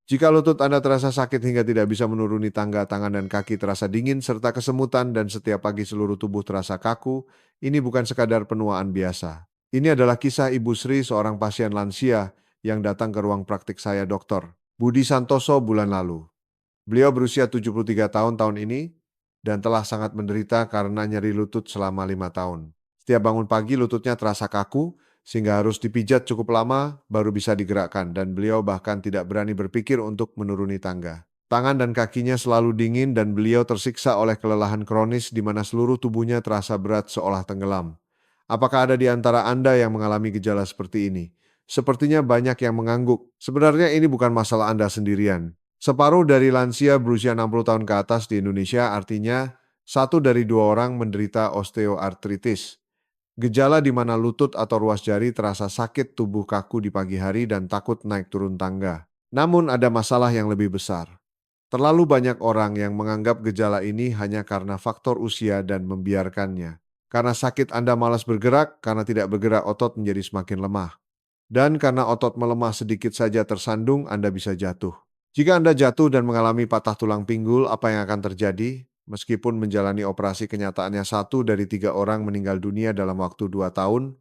Jika lutut Anda terasa sakit hingga tidak bisa menuruni tangga, tangan dan kaki terasa dingin, serta kesemutan dan setiap pagi seluruh tubuh terasa kaku, ini bukan sekadar penuaan biasa. Ini adalah kisah Ibu Sri, seorang pasien lansia yang datang ke ruang praktik saya, Dr. Budi Santoso, bulan lalu. Beliau berusia 73 tahun ini dan telah sangat menderita karena nyeri lutut selama 5 tahun. Setiap bangun pagi lututnya terasa kaku sehingga harus dipijat cukup lama baru bisa digerakkan dan beliau bahkan tidak berani berpikir untuk menuruni tangga. Tangan dan kakinya selalu dingin dan beliau tersiksa oleh kelelahan kronis di mana seluruh tubuhnya terasa berat seolah tenggelam. Apakah ada di antara Anda yang mengalami gejala seperti ini? Sepertinya banyak yang mengangguk. Sebenarnya ini bukan masalah Anda sendirian. Separuh dari lansia berusia 60 tahun ke atas di Indonesia, artinya 1 dari 2 orang menderita osteoartritis. Gejala di mana lutut atau ruas jari terasa sakit, tubuh kaku di pagi hari dan takut naik turun tangga. Namun ada masalah yang lebih besar. Terlalu banyak orang yang menganggap gejala ini hanya karena faktor usia dan membiarkannya. Karena sakit Anda malas bergerak, karena tidak bergerak otot menjadi semakin lemah. Dan karena otot melemah sedikit saja tersandung, Anda bisa jatuh. Jika Anda jatuh dan mengalami patah tulang pinggul, apa yang akan terjadi? Meskipun menjalani operasi kenyataannya 1 dari 3 orang meninggal dunia dalam waktu 2 tahun,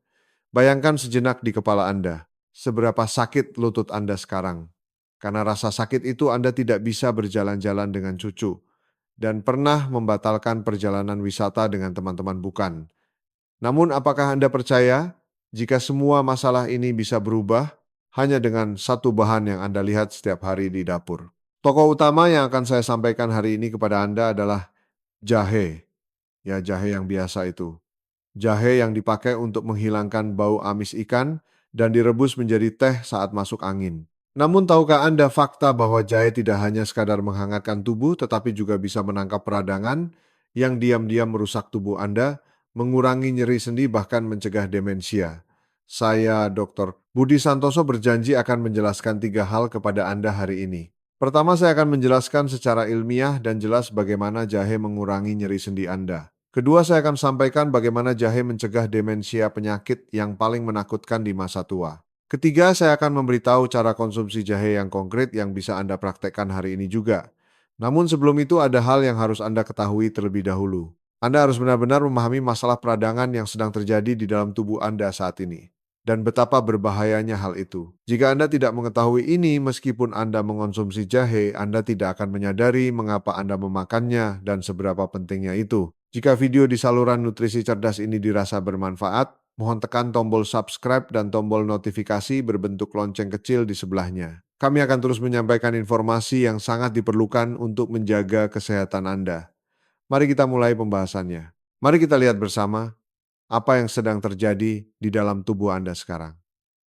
bayangkan sejenak di kepala Anda, seberapa sakit lutut Anda sekarang. Karena rasa sakit itu Anda tidak bisa berjalan-jalan dengan cucu, dan pernah membatalkan perjalanan wisata dengan teman-teman bukan. Namun apakah Anda percaya jika semua masalah ini bisa berubah hanya dengan satu bahan yang Anda lihat setiap hari di dapur? Tokoh utama yang akan saya sampaikan hari ini kepada Anda adalah jahe. Ya, jahe yang biasa itu. Jahe yang dipakai untuk menghilangkan bau amis ikan dan direbus menjadi teh saat masuk angin. Namun tahukah Anda fakta bahwa jahe tidak hanya sekadar menghangatkan tubuh tetapi juga bisa menangkap peradangan yang diam-diam merusak tubuh Anda, mengurangi nyeri sendi bahkan mencegah demensia. Saya, Dr. Budi Santoso, berjanji akan menjelaskan 3 hal kepada Anda hari ini. Pertama, saya akan menjelaskan secara ilmiah dan jelas bagaimana jahe mengurangi nyeri sendi Anda. Kedua, saya akan sampaikan bagaimana jahe mencegah demensia, penyakit yang paling menakutkan di masa tua. Ketiga, saya akan memberitahu cara konsumsi jahe yang konkret yang bisa Anda praktekkan hari ini juga. Namun sebelum itu ada hal yang harus Anda ketahui terlebih dahulu. Anda harus benar-benar memahami masalah peradangan yang sedang terjadi di dalam tubuh Anda saat ini. Dan betapa berbahayanya hal itu. Jika Anda tidak mengetahui ini, meskipun Anda mengonsumsi jahe, Anda tidak akan menyadari mengapa Anda memakannya dan seberapa pentingnya itu. Jika video di saluran nutrisi cerdas ini dirasa bermanfaat, mohon tekan tombol subscribe dan tombol notifikasi berbentuk lonceng kecil di sebelahnya. Kami akan terus menyampaikan informasi yang sangat diperlukan untuk menjaga kesehatan Anda. Mari kita mulai pembahasannya. Mari kita lihat bersama apa yang sedang terjadi di dalam tubuh Anda sekarang.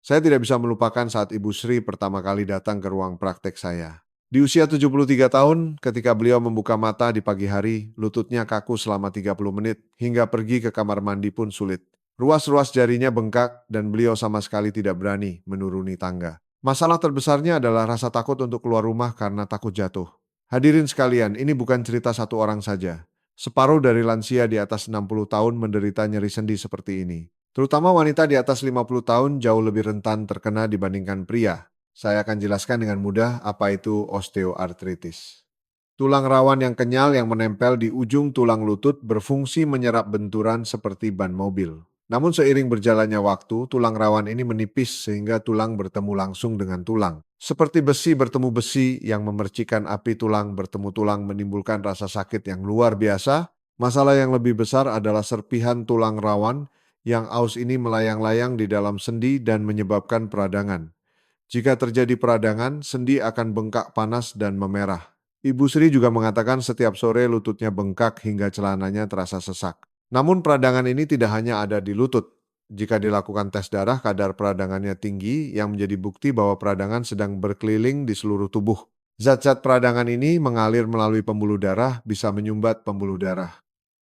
Saya tidak bisa melupakan saat Ibu Sri pertama kali datang ke ruang praktek saya. Di usia 73 tahun, ketika beliau membuka mata di pagi hari, lututnya kaku selama 30 menit, hingga pergi ke kamar mandi pun sulit. Ruas-ruas jarinya bengkak dan beliau sama sekali tidak berani menuruni tangga. Masalah terbesarnya adalah rasa takut untuk keluar rumah karena takut jatuh. Hadirin sekalian, ini bukan cerita satu orang saja. Separuh dari lansia di atas 60 tahun menderita nyeri sendi seperti ini. Terutama wanita di atas 50 tahun jauh lebih rentan terkena dibandingkan pria. Saya akan jelaskan dengan mudah apa itu osteoartritis. Tulang rawan yang kenyal yang menempel di ujung tulang lutut berfungsi menyerap benturan seperti ban mobil. Namun seiring berjalannya waktu, tulang rawan ini menipis sehingga tulang bertemu langsung dengan tulang. Seperti besi bertemu besi yang memercikan api, tulang bertemu tulang menimbulkan rasa sakit yang luar biasa. Masalah yang lebih besar adalah serpihan tulang rawan yang aus ini melayang-layang di dalam sendi dan menyebabkan peradangan. Jika terjadi peradangan, sendi akan bengkak panas dan memerah. Ibu Sri juga mengatakan setiap sore lututnya bengkak hingga celananya terasa sesak. Namun peradangan ini tidak hanya ada di lutut. Jika dilakukan tes darah, kadar peradangannya tinggi yang menjadi bukti bahwa peradangan sedang berkeliling di seluruh tubuh. Zat-zat peradangan ini mengalir melalui pembuluh darah, bisa menyumbat pembuluh darah.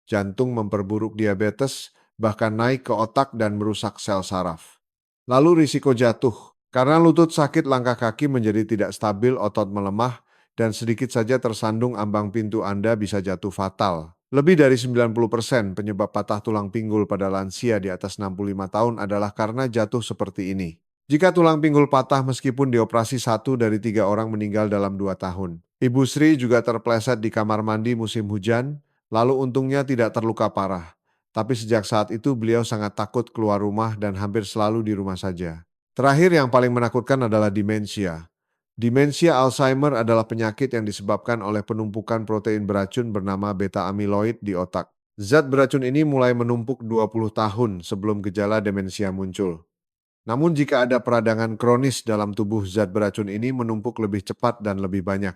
Jantung, memperburuk diabetes, bahkan naik ke otak dan merusak sel saraf. Lalu risiko jatuh. Karena lutut sakit, langkah kaki menjadi tidak stabil, otot melemah, dan sedikit saja tersandung ambang pintu Anda bisa jatuh fatal. Lebih dari 90% penyebab patah tulang pinggul pada lansia di atas 65 tahun adalah karena jatuh seperti ini. Jika tulang pinggul patah meskipun dioperasi 1 dari 3 orang meninggal dalam 2 tahun. Ibu Sri juga terpleset di kamar mandi musim hujan, lalu untungnya tidak terluka parah. Tapi sejak saat itu beliau sangat takut keluar rumah dan hampir selalu di rumah saja. Terakhir yang paling menakutkan adalah demensia. Demensia Alzheimer adalah penyakit yang disebabkan oleh penumpukan protein beracun bernama beta amyloid di otak. Zat beracun ini mulai menumpuk 20 tahun sebelum gejala demensia muncul. Namun jika ada peradangan kronis dalam tubuh, zat beracun ini menumpuk lebih cepat dan lebih banyak.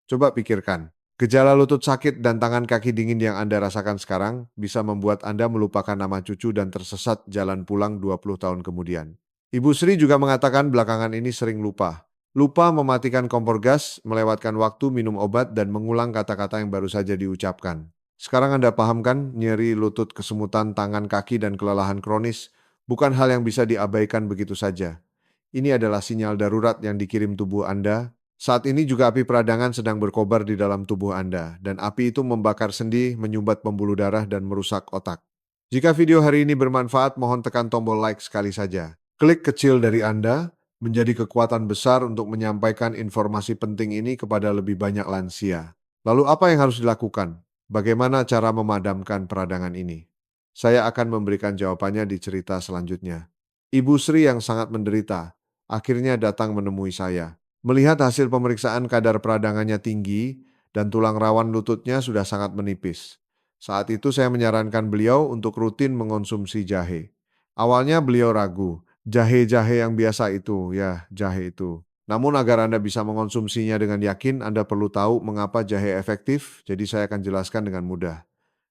Coba pikirkan, gejala lutut sakit dan tangan kaki dingin yang Anda rasakan sekarang bisa membuat Anda melupakan nama cucu dan tersesat jalan pulang 20 tahun kemudian. Ibu Sri juga mengatakan belakangan ini sering lupa. Lupa mematikan kompor gas, melewatkan waktu minum obat, dan mengulang kata-kata yang baru saja diucapkan. Sekarang Anda paham kan, nyeri lutut, kesemutan tangan kaki, dan kelelahan kronis bukan hal yang bisa diabaikan begitu saja. Ini adalah sinyal darurat yang dikirim tubuh Anda. Saat ini juga api peradangan sedang berkobar di dalam tubuh Anda, dan api itu membakar sendi, menyumbat pembuluh darah, dan merusak otak. Jika video hari ini bermanfaat, mohon tekan tombol like sekali saja. Klik kecil dari Anda menjadi kekuatan besar untuk menyampaikan informasi penting ini kepada lebih banyak lansia. Lalu apa yang harus dilakukan? Bagaimana cara memadamkan peradangan ini? Saya akan memberikan jawabannya di cerita selanjutnya. Ibu Sri yang sangat menderita akhirnya datang menemui saya. Melihat hasil pemeriksaan kadar peradangannya tinggi dan tulang rawan lututnya sudah sangat menipis. Saat itu saya menyarankan beliau untuk rutin mengonsumsi jahe. Awalnya beliau ragu, jahe-jahe yang biasa itu, ya jahe itu. Namun agar Anda bisa mengonsumsinya dengan yakin, Anda perlu tahu mengapa jahe efektif, jadi saya akan jelaskan dengan mudah.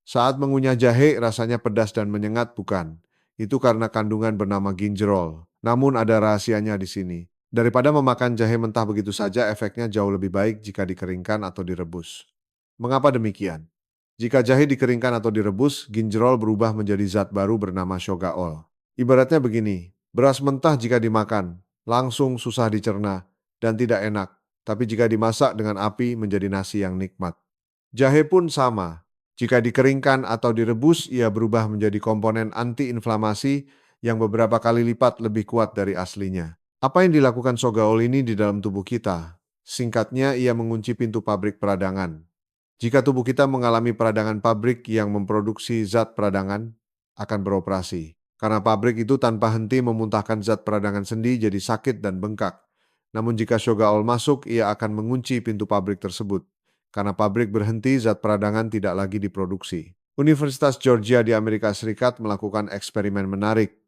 Saat mengunyah jahe rasanya pedas dan menyengat, bukan? Itu karena kandungan bernama gingerol. Namun ada rahasianya di sini. Daripada memakan jahe mentah begitu saja, efeknya jauh lebih baik jika dikeringkan atau direbus. Mengapa demikian? Jika jahe dikeringkan atau direbus, gingerol berubah menjadi zat baru bernama shogaol. Ibaratnya begini, beras mentah jika dimakan, langsung susah dicerna dan tidak enak. Tapi jika dimasak dengan api menjadi nasi yang nikmat. Jahe pun sama. Jika dikeringkan atau direbus, ia berubah menjadi komponen antiinflamasi yang beberapa kali lipat lebih kuat dari aslinya. Apa yang dilakukan sogaol ini di dalam tubuh kita? Singkatnya, ia mengunci pintu pabrik peradangan. Jika tubuh kita mengalami peradangan, pabrik yang memproduksi zat peradangan akan beroperasi. Karena pabrik itu tanpa henti memuntahkan zat peradangan sendi jadi sakit dan bengkak. Namun jika shogaol masuk, ia akan mengunci pintu pabrik tersebut. Karena pabrik berhenti, zat peradangan tidak lagi diproduksi. Universitas Georgia di Amerika Serikat melakukan eksperimen menarik.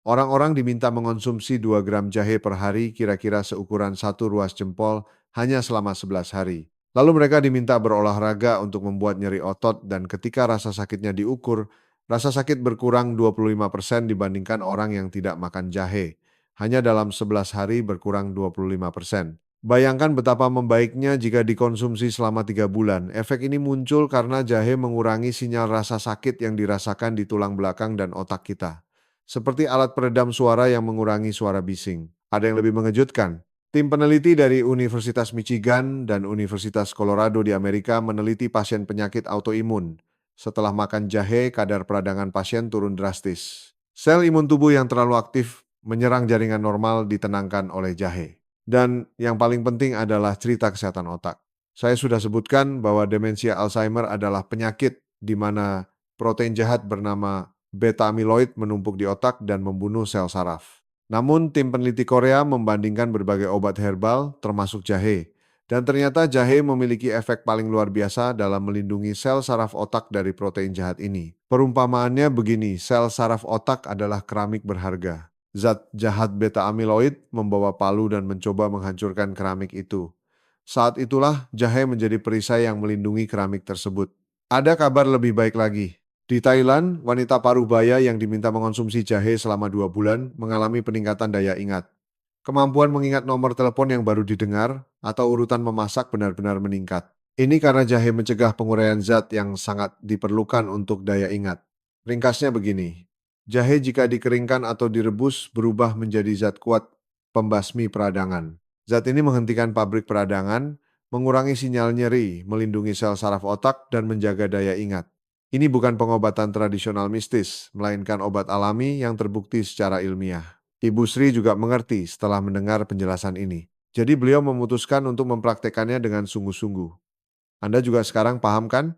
Orang-orang diminta mengonsumsi 2 gram jahe per hari, kira-kira seukuran 1 ruas jempol, hanya selama 11 hari. Lalu mereka diminta berolahraga untuk membuat nyeri otot, dan ketika rasa sakitnya diukur, rasa sakit berkurang 25% dibandingkan orang yang tidak makan jahe. Hanya dalam 11 hari berkurang 25%. Bayangkan betapa membaiknya jika dikonsumsi selama 3 bulan. Efek ini muncul karena jahe mengurangi sinyal rasa sakit yang dirasakan di tulang belakang dan otak kita. Seperti alat peredam suara yang mengurangi suara bising. Ada yang lebih mengejutkan. Tim peneliti dari Universitas Michigan dan Universitas Colorado di Amerika meneliti pasien penyakit autoimun. Setelah makan jahe, kadar peradangan pasien turun drastis. Sel imun tubuh yang terlalu aktif menyerang jaringan normal ditenangkan oleh jahe. Dan yang paling penting adalah cerita kesehatan otak. Saya sudah sebutkan bahwa demensia Alzheimer adalah penyakit di mana protein jahat bernama beta amyloid menumpuk di otak dan membunuh sel saraf. Namun tim peneliti Korea membandingkan berbagai obat herbal termasuk jahe. Dan ternyata jahe memiliki efek paling luar biasa dalam melindungi sel saraf otak dari protein jahat ini. Perumpamaannya begini, sel saraf otak adalah keramik berharga. Zat jahat beta amyloid membawa palu dan mencoba menghancurkan keramik itu. Saat itulah jahe menjadi perisai yang melindungi keramik tersebut. Ada kabar lebih baik lagi. Di Thailand, wanita parubaya yang diminta mengonsumsi jahe selama 2 bulan mengalami peningkatan daya ingat. Kemampuan mengingat nomor telepon yang baru didengar atau urutan memasak benar-benar meningkat. Ini karena jahe mencegah penguraian zat yang sangat diperlukan untuk daya ingat. Ringkasnya begini, jahe jika dikeringkan atau direbus berubah menjadi zat kuat pembasmi peradangan. Zat ini menghentikan pabrik peradangan, mengurangi sinyal nyeri, melindungi sel saraf otak, dan menjaga daya ingat. Ini bukan pengobatan tradisional mistis, melainkan obat alami yang terbukti secara ilmiah. Ibu Sri juga mengerti setelah mendengar penjelasan ini. Jadi beliau memutuskan untuk mempraktekannya dengan sungguh-sungguh. Anda juga sekarang paham kan?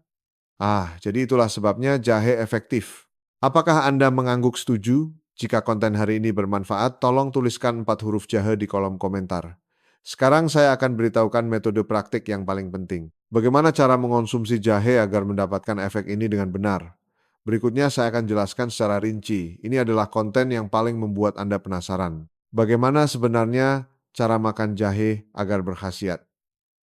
Jadi itulah sebabnya jahe efektif. Apakah Anda mengangguk setuju? Jika konten hari ini bermanfaat, tolong tuliskan 4 huruf jahe di kolom komentar. Sekarang saya akan beritahukan metode praktik yang paling penting. Bagaimana cara mengonsumsi jahe agar mendapatkan efek ini dengan benar? Berikutnya saya akan jelaskan secara rinci. Ini adalah konten yang paling membuat Anda penasaran. Bagaimana sebenarnya cara makan jahe agar berkhasiat?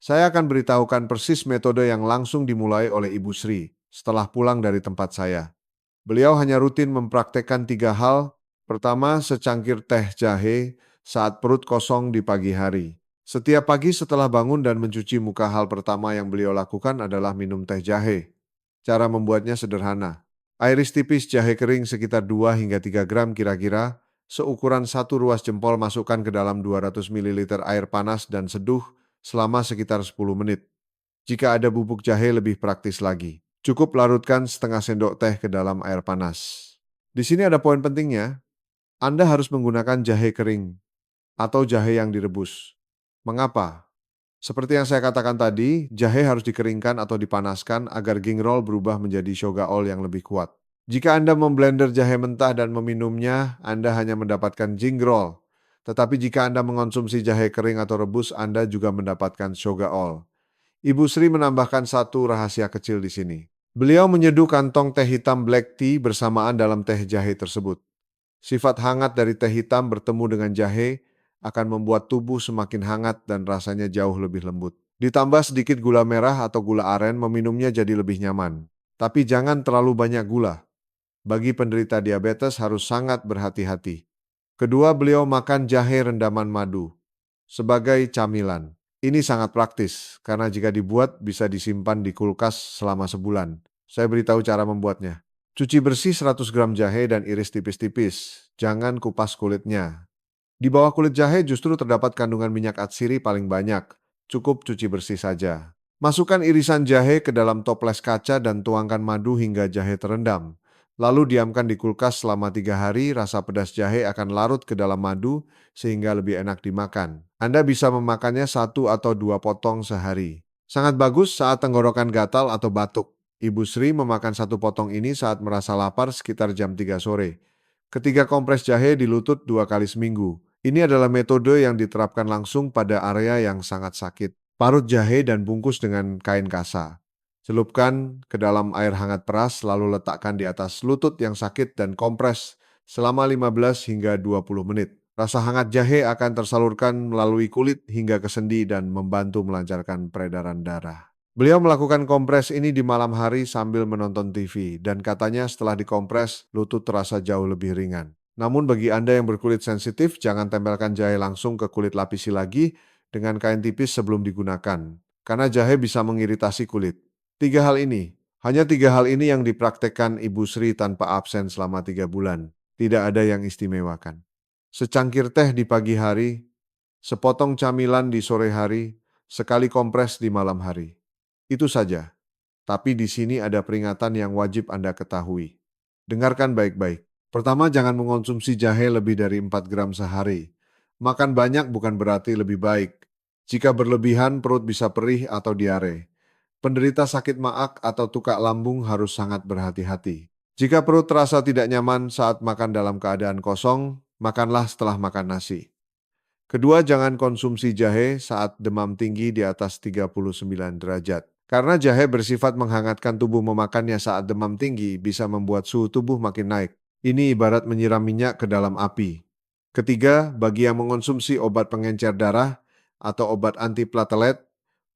Saya akan beritahukan persis metode yang langsung dimulai oleh Ibu Sri setelah pulang dari tempat saya. Beliau hanya rutin mempraktekkan 3 hal. Pertama, secangkir teh jahe saat perut kosong di pagi hari. Setiap pagi setelah bangun dan mencuci muka, hal pertama yang beliau lakukan adalah minum teh jahe. Cara membuatnya sederhana. Iris tipis jahe kering sekitar 2 hingga 3 gram kira-kira, seukuran 1 ruas jempol, masukkan ke dalam 200 ml air panas dan seduh selama sekitar 10 menit. Jika ada bubuk jahe lebih praktis lagi. Cukup larutkan setengah sendok teh ke dalam air panas. Di sini ada poin pentingnya. Anda harus menggunakan jahe kering atau jahe yang direbus. Mengapa? Seperti yang saya katakan tadi, jahe harus dikeringkan atau dipanaskan agar gingerol berubah menjadi shogaol yang lebih kuat. Jika Anda memblender jahe mentah dan meminumnya, Anda hanya mendapatkan gingerol. Tetapi jika Anda mengonsumsi jahe kering atau rebus, Anda juga mendapatkan shogaol. Ibu Sri menambahkan satu rahasia kecil di sini. Beliau menyeduh kantong teh hitam black tea bersamaan dalam teh jahe tersebut. Sifat hangat dari teh hitam bertemu dengan jahe akan membuat tubuh semakin hangat dan rasanya jauh lebih lembut. Ditambah sedikit gula merah atau gula aren, meminumnya jadi lebih nyaman. Tapi jangan terlalu banyak gula. Bagi penderita diabetes harus sangat berhati-hati. Kedua, beliau makan jahe rendaman madu sebagai camilan. Ini sangat praktis karena jika dibuat bisa disimpan di kulkas selama sebulan. Saya beritahu cara membuatnya. Cuci bersih 100 gram jahe dan iris tipis-tipis. Jangan kupas kulitnya. Di bawah kulit jahe justru terdapat kandungan minyak atsiri paling banyak. Cukup cuci bersih saja. Masukkan irisan jahe ke dalam toples kaca dan tuangkan madu hingga jahe terendam. Lalu diamkan di kulkas selama 3 hari, rasa pedas jahe akan larut ke dalam madu sehingga lebih enak dimakan. Anda bisa memakannya 1 atau 2 potong sehari. Sangat bagus saat tenggorokan gatal atau batuk. Ibu Sri memakan 1 potong ini saat merasa lapar sekitar jam 3 sore. Ketiga, kompres jahe di lutut 2 kali seminggu. Ini adalah metode yang diterapkan langsung pada area yang sangat sakit. Parut jahe dan bungkus dengan kain kasa. Celupkan ke dalam air hangat peras, lalu letakkan di atas lutut yang sakit dan kompres selama 15 hingga 20 menit. Rasa hangat jahe akan tersalurkan melalui kulit hingga ke sendi dan membantu melancarkan peredaran darah. Beliau melakukan kompres ini di malam hari sambil menonton TV, dan katanya setelah dikompres, lutut terasa jauh lebih ringan. Namun bagi Anda yang berkulit sensitif, jangan tempelkan jahe langsung ke kulit, lapisi lagi dengan kain tipis sebelum digunakan, karena jahe bisa mengiritasi kulit. Hanya tiga hal ini yang dipraktekkan Ibu Sri tanpa absen selama 3 bulan. Tidak ada yang istimewakan. Secangkir teh di pagi hari, sepotong camilan di sore hari, sekali kompres di malam hari. Itu saja. Tapi di sini ada peringatan yang wajib Anda ketahui. Dengarkan baik-baik. Pertama, jangan mengonsumsi jahe lebih dari 4 gram sehari. Makan banyak bukan berarti lebih baik. Jika berlebihan, perut bisa perih atau diare. Penderita sakit maag atau tukak lambung harus sangat berhati-hati. Jika perut terasa tidak nyaman saat makan dalam keadaan kosong, makanlah setelah makan nasi. Kedua, jangan konsumsi jahe saat demam tinggi di atas 39 derajat. Karena jahe bersifat menghangatkan tubuh, memakannya saat demam tinggi bisa membuat suhu tubuh makin naik. Ini ibarat menyiram minyak ke dalam api. Ketiga, bagi yang mengonsumsi obat pengencer darah atau obat antiplatelet,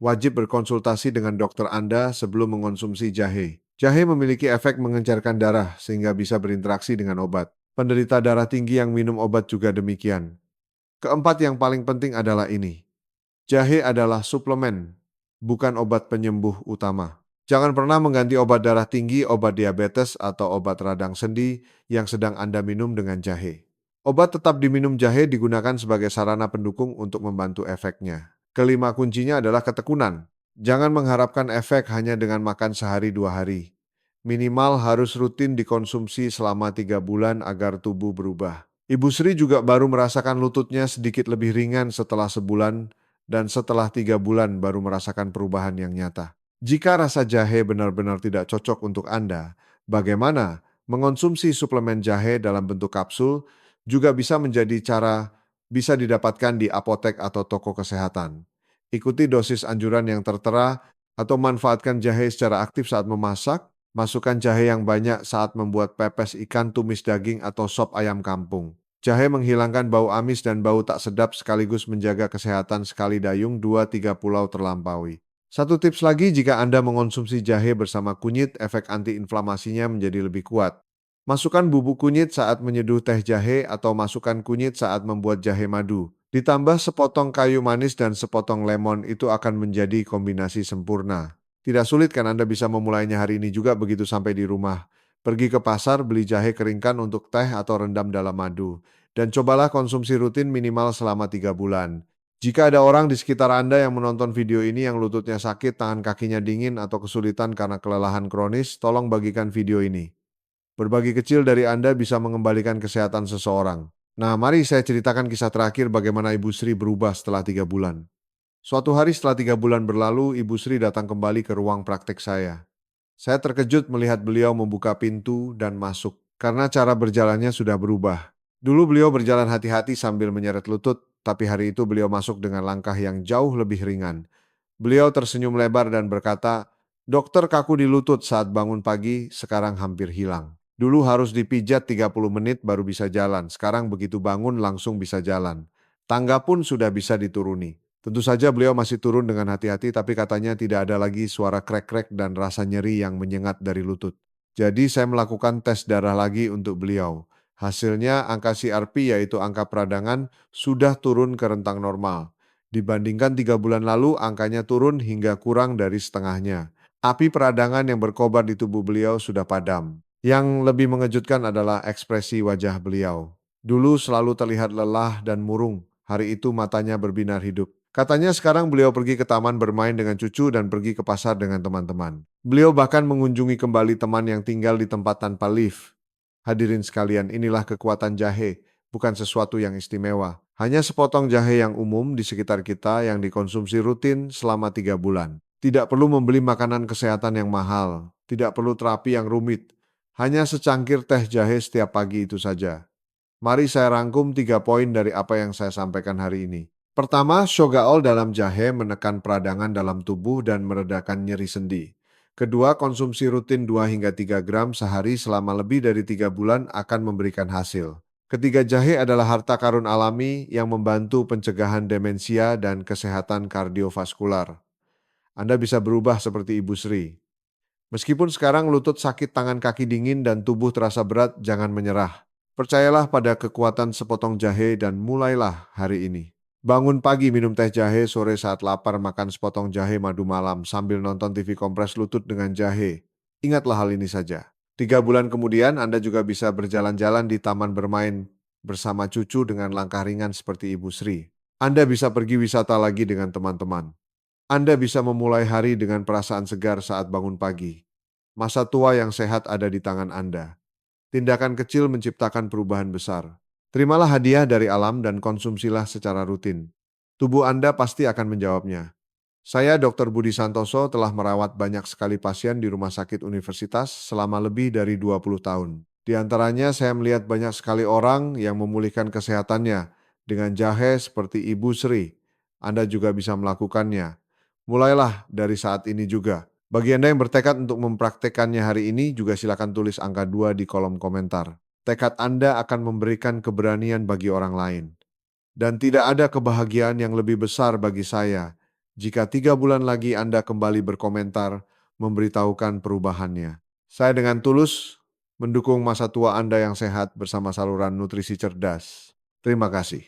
wajib berkonsultasi dengan dokter Anda sebelum mengonsumsi jahe. Jahe memiliki efek mengencerkan darah sehingga bisa berinteraksi dengan obat. Penderita darah tinggi yang minum obat juga demikian. Keempat, yang paling penting adalah ini. Jahe adalah suplemen, bukan obat penyembuh utama. Jangan pernah mengganti obat darah tinggi, obat diabetes, atau obat radang sendi yang sedang Anda minum dengan jahe. Obat tetap diminum, jahe digunakan sebagai sarana pendukung untuk membantu efeknya. Kelima, kuncinya adalah ketekunan. Jangan mengharapkan efek hanya dengan makan sehari 2 hari. Minimal harus rutin dikonsumsi selama 3 bulan agar tubuh berubah. Ibu Sri juga baru merasakan lututnya sedikit lebih ringan setelah sebulan dan setelah 3 bulan baru merasakan perubahan yang nyata. Jika rasa jahe benar-benar tidak cocok untuk Anda, bagaimana mengonsumsi suplemen jahe dalam bentuk kapsul juga bisa menjadi cara bisa didapatkan di apotek atau toko kesehatan. Ikuti dosis anjuran yang tertera atau manfaatkan jahe secara aktif saat memasak. Masukkan jahe yang banyak saat membuat pepes ikan, tumis daging, atau sop ayam kampung. Jahe menghilangkan bau amis dan bau tak sedap sekaligus menjaga kesehatan sekali dayung 2-3 pulau terlampaui. Satu tips lagi, jika Anda mengonsumsi jahe bersama kunyit, efek antiinflamasinya menjadi lebih kuat. Masukkan bubuk kunyit saat menyeduh teh jahe atau masukkan kunyit saat membuat jahe madu. Ditambah sepotong kayu manis dan sepotong lemon, itu akan menjadi kombinasi sempurna. Tidak sulit kan Anda bisa memulainya hari ini juga begitu sampai di rumah. Pergi ke pasar, beli jahe keringkan untuk teh atau rendam dalam madu. Dan cobalah konsumsi rutin minimal selama 3 bulan. Jika ada orang di sekitar Anda yang menonton video ini yang lututnya sakit, tangan kakinya dingin, atau kesulitan karena kelelahan kronis, tolong bagikan video ini. Berbagi kecil dari Anda bisa mengembalikan kesehatan seseorang. Nah, mari saya ceritakan kisah terakhir bagaimana Ibu Sri berubah setelah 3 bulan. Suatu hari setelah 3 bulan berlalu, Ibu Sri datang kembali ke ruang praktek saya. Saya terkejut melihat beliau membuka pintu dan masuk, karena cara berjalannya sudah berubah. Dulu beliau berjalan hati-hati sambil menyeret lutut, tapi hari itu beliau masuk dengan langkah yang jauh lebih ringan. Beliau tersenyum lebar dan berkata, "Dokter kaku di lutut saat bangun pagi, sekarang hampir hilang. Dulu harus dipijat 30 menit baru bisa jalan, sekarang begitu bangun langsung bisa jalan. Tangga pun sudah bisa dituruni." Tentu saja beliau masih turun dengan hati-hati, tapi katanya tidak ada lagi suara krek-krek dan rasa nyeri yang menyengat dari lutut. Jadi saya melakukan tes darah lagi untuk beliau. Hasilnya angka CRP, yaitu angka peradangan, sudah turun ke rentang normal. Dibandingkan 3 bulan lalu, angkanya turun hingga kurang dari setengahnya. Api peradangan yang berkobar di tubuh beliau sudah padam. Yang lebih mengejutkan adalah ekspresi wajah beliau. Dulu selalu terlihat lelah dan murung, hari itu matanya berbinar hidup. Katanya sekarang beliau pergi ke taman bermain dengan cucu dan pergi ke pasar dengan teman-teman. Beliau bahkan mengunjungi kembali teman yang tinggal di tempat tanpa lift. Hadirin sekalian, inilah kekuatan jahe, bukan sesuatu yang istimewa. Hanya sepotong jahe yang umum di sekitar kita yang dikonsumsi rutin selama 3 bulan. Tidak perlu membeli makanan kesehatan yang mahal, tidak perlu terapi yang rumit. Hanya secangkir teh jahe setiap pagi itu saja. Mari saya rangkum 3 poin dari apa yang saya sampaikan hari ini. Pertama, Shogaol dalam jahe menekan peradangan dalam tubuh dan meredakan nyeri sendi. Kedua, konsumsi rutin 2 hingga 3 gram sehari selama lebih dari 3 bulan akan memberikan hasil. Ketiga, jahe adalah harta karun alami yang membantu pencegahan demensia dan kesehatan kardiovaskular. Anda bisa berubah seperti Ibu Sri. Meskipun sekarang lutut sakit, tangan kaki dingin, dan tubuh terasa berat, jangan menyerah. Percayalah pada kekuatan sepotong jahe dan mulailah hari ini. Bangun pagi minum teh jahe, sore saat lapar makan sepotong jahe, madu malam sambil nonton TV kompres lutut dengan jahe. Ingatlah hal ini saja. 3 bulan kemudian Anda juga bisa berjalan-jalan di taman bermain bersama cucu dengan langkah ringan seperti Ibu Sri. Anda bisa pergi wisata lagi dengan teman-teman. Anda bisa memulai hari dengan perasaan segar saat bangun pagi. Masa tua yang sehat ada di tangan Anda. Tindakan kecil menciptakan perubahan besar. Terimalah hadiah dari alam dan konsumsilah secara rutin. Tubuh Anda pasti akan menjawabnya. Saya, Dr. Budi Santoso, telah merawat banyak sekali pasien di rumah sakit universitas selama lebih dari 20 tahun. Di antaranya saya melihat banyak sekali orang yang memulihkan kesehatannya dengan jahe seperti Ibu Sri. Anda juga bisa melakukannya. Mulailah dari saat ini juga. Bagi Anda yang bertekad untuk mempraktekannya hari ini, juga silakan tulis angka 2 di kolom komentar. Tekad Anda akan memberikan keberanian bagi orang lain. Dan tidak ada kebahagiaan yang lebih besar bagi saya jika 3 bulan lagi Anda kembali berkomentar, memberitahukan perubahannya. Saya dengan tulus mendukung masa tua Anda yang sehat bersama saluran nutrisi cerdas. Terima kasih.